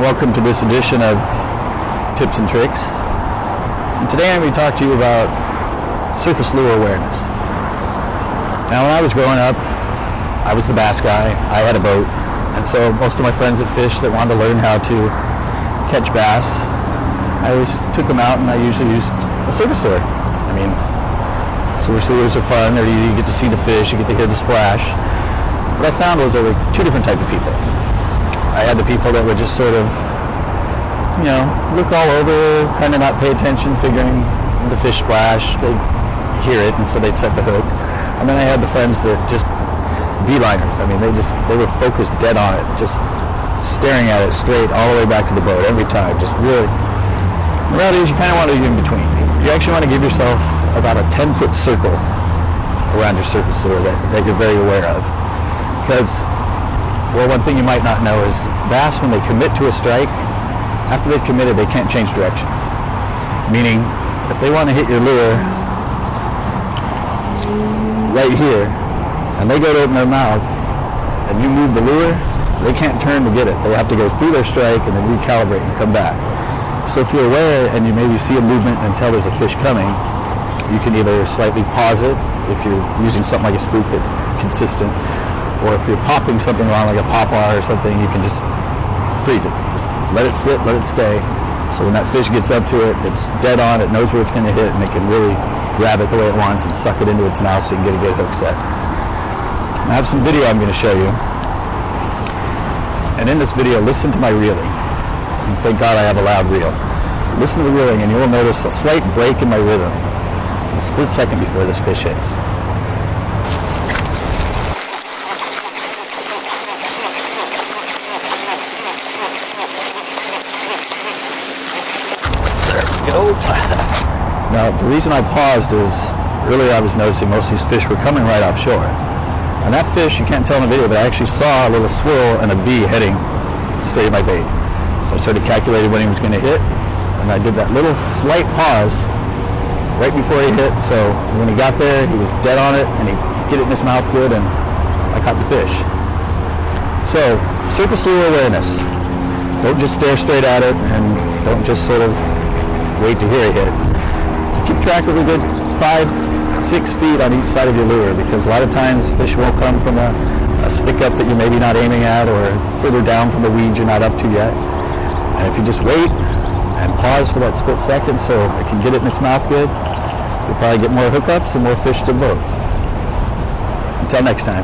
welcome to this edition of Tips and Tricks. And today I'm going to talk to you about surface lure awareness. Now, when I was growing up, I was the bass guy. I had a boat, and so most of my friends that fished that wanted to learn how to catch bass, I always took them out and I usually used a surface lure. I mean, surface lures are fun. They're easy. You get to see the fish. You get to hear the splash. What I found was there were two different types of people. I had the people that would just sort of, look all over, kind of not pay attention, figuring the fish splash. They'd hear it, and so they'd set the hook. And then I had the friends that just beeliners. I mean, they were focused dead on it, just staring at it straight all the way back to the boat every time. Just really. The reality is, you kind of want to be in between. You actually want to give yourself about a 10-foot circle around your surface lure that you're very aware of, because. Well, one thing you might not know is bass, when they commit to a strike, after they've committed, they can't change directions. Meaning, if they want to hit your lure right here, and they go to open their mouth, and you move the lure, they can't turn to get it. They have to go through their strike and then recalibrate and come back. So if you're aware and you maybe see a movement and tell there's a fish coming, you can either slightly pause it if you're using something like a spook that's consistent, or if you're popping something around like a pop-wire or something, you can just freeze it. Just let it sit, let it stay. So when that fish gets up to it, it's dead on, it knows where it's going to hit, and it can really grab it the way it wants and suck it into its mouth so you can get a good hook set. I have some video I'm going to show you. And in this video, listen to my reeling. And thank God I have a loud reel. Listen to the reeling and you will notice a slight break in my rhythm, a split second before this fish hits. Now, the reason I paused is earlier I was noticing most of these fish were coming right offshore. And that fish, you can't tell in the video, but I actually saw a little swirl and a V heading straight at my bait. So I started calculating when he was going to hit, and I did that little slight pause right before he hit. So when he got there, he was dead on it, and he could get it in his mouth good, and I caught the fish. So, surface lure awareness. Don't just stare straight at it, and don't just sort of wait to hear a hit. Keep track of a good 5-6 feet on each side of your lure, because a lot of times fish won't come from a stick up that you're maybe not aiming at, or further down from the weeds you're not up to yet. And if you just wait and pause for that split second so it can get it in its mouth good, you'll probably get more hookups and more fish to the boat. Until next time.